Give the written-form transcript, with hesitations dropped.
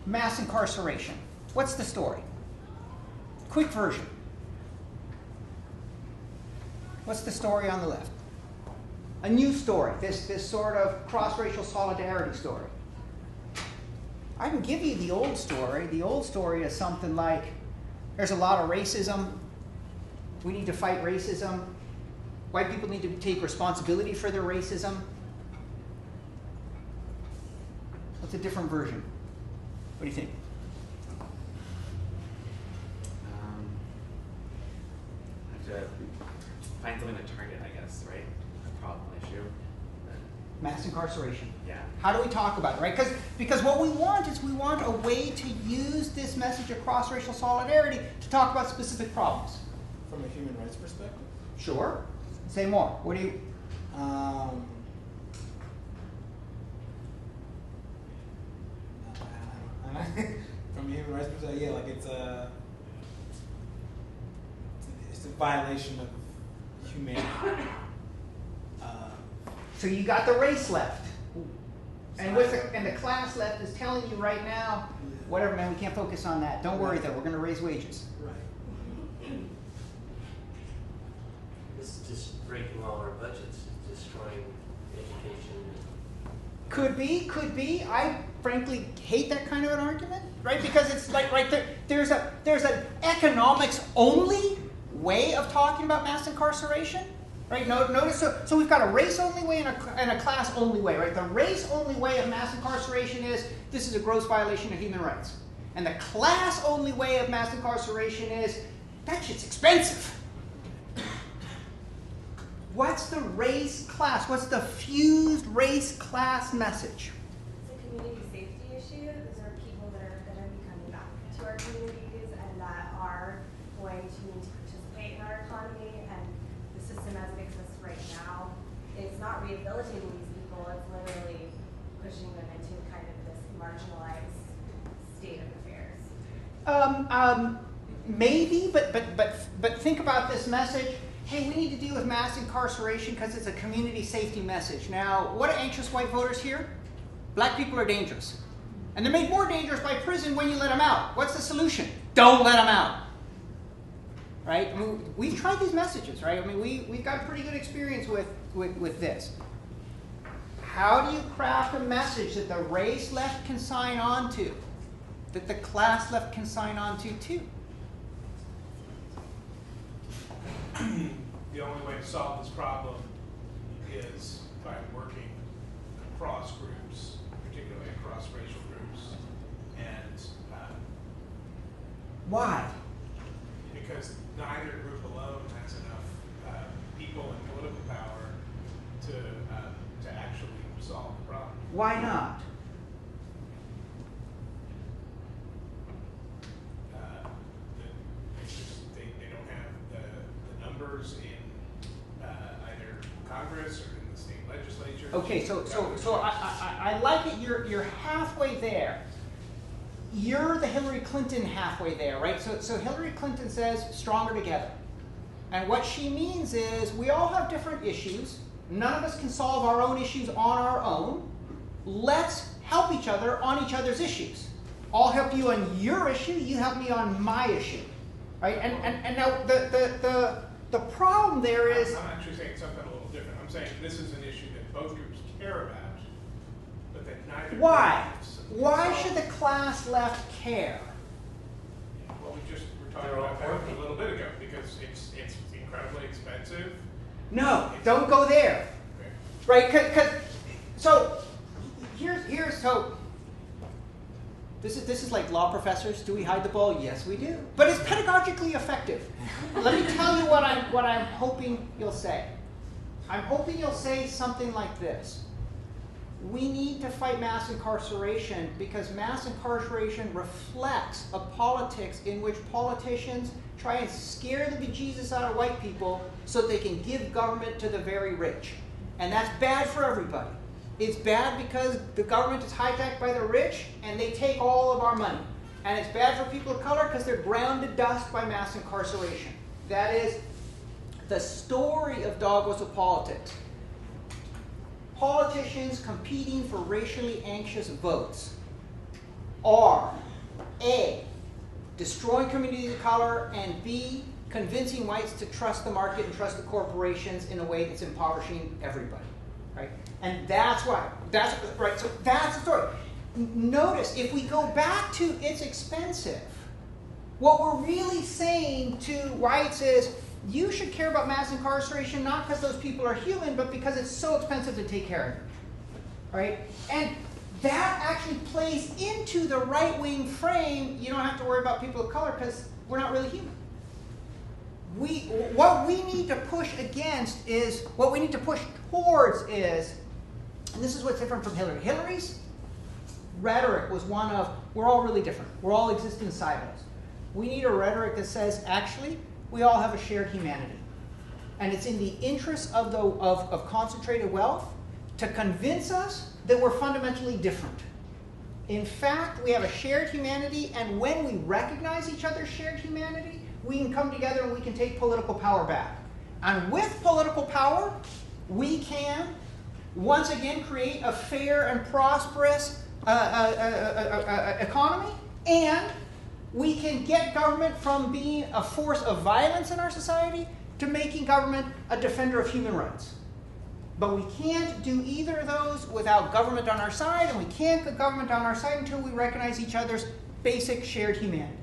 mass incarceration. What's the story? Quick version. What's the story on the left? A new story, this sort of cross-racial solidarity story. I can give you the old story. The old story is something like, there's a lot of racism. We need to fight racism. White people need to take responsibility for their racism. What's a different version? What do you think? Have to find something to target, I guess, right? A problem issue. Mass incarceration. Yeah. How do we talk about it, right? Because what we want is we want a way to use this message of cross-racial solidarity to talk about specific problems. From a human rights perspective? Sure. Say more. What do you... From a human rights perspective, yeah, like it's a violation of humanity. So you got the race left. And the class left is telling you right now, whatever, man, we can't focus on that. Don't worry, though. We're going to raise wages. Right. It's just breaking all our budgets, destroying education. Could be. I frankly hate that kind of an argument, right? Because it's like right there. There's an economics only way of talking about mass incarceration, right? Notice so we've got a race only way and a class only way, right? The race only way of mass incarceration is this is a gross violation of human rights, and the class only way of mass incarceration is that shit's expensive. What's the race class? What's the fused race class message? It's a community safety issue. Those are people that are going to be coming back to our communities and that are going to need to participate in our economy. And the system as it exists right now is not rehabilitating these people. It's literally pushing them into kind of this marginalized state of affairs. Maybe, but think about this message. Hey, we need to deal with mass incarceration because it's a community safety message. Now, what are anxious white voters here? Black people are dangerous. And they're made more dangerous by prison when you let them out. What's the solution? Don't let them out. Right? I mean, we've tried these messages, right? I mean, we've got pretty good experience with this. How do you craft a message that the race left can sign on to? That the class left can sign on to too? The only way to solve this problem is by working across groups, particularly across racial groups. And why? Because neither group alone has enough people and political power to actually solve the problem. Why not? They don't have the numbers in either Congress or in the state legislature. Okay, so I like it. You're halfway there. You're the Hillary Clinton halfway there, right? So Hillary Clinton says stronger together. And what she means is we all have different issues. None of us can solve our own issues on our own. Let's help each other on each other's issues. I'll help you on your issue, you help me on my issue. Right? And now the problem there is... I'm actually saying something a little different. I'm saying this is an issue that both groups care about, but that neither... Why? Why should the class left care? Well, we just were talking about that a little bit ago, because it's incredibly expensive. No, don't go there. Okay. Right? So this is like law professors. Do we hide the ball? Yes, we do. But it's pedagogically effective. Let me tell you what I'm hoping you'll say. I'm hoping you'll say something like this. We need to fight mass incarceration because mass incarceration reflects a politics in which politicians try and scare the bejesus out of white people so they can give government to the very rich. And that's bad for everybody. It's bad because the government is hijacked by the rich and they take all of our money. And it's bad for people of color because they're ground to dust by mass incarceration. That is the story of dog whistle politics. Politicians competing for racially anxious votes. are A, destroying communities of color, and B, convincing whites to trust the market and trust the corporations in a way that's impoverishing everybody, right? And that's why, right, so that's the story. Notice, if we go back to it's expensive, what we're really saying to whites is, you should care about mass incarceration not because those people are human, but because it's so expensive to take care of them, right? And that actually plays into the right-wing frame. You don't have to worry about people of color because we're not really human. What we need to push against is, what we need to push towards is, and this is what's different from Hillary. Hillary's rhetoric was one of, we're all really different. We're all exist in silos. We need a rhetoric that says, actually, we all have a shared humanity. And it's in the interest of concentrated wealth to convince us that we're fundamentally different. In fact, we have a shared humanity, and when we recognize each other's shared humanity, we can come together and we can take political power back. And with political power, we can, once again, create a fair and prosperous economy, and we can get government from being a force of violence in our society to making government a defender of human rights. But we can't do either of those without government on our side, and we can't get government on our side until we recognize each other's basic shared humanity.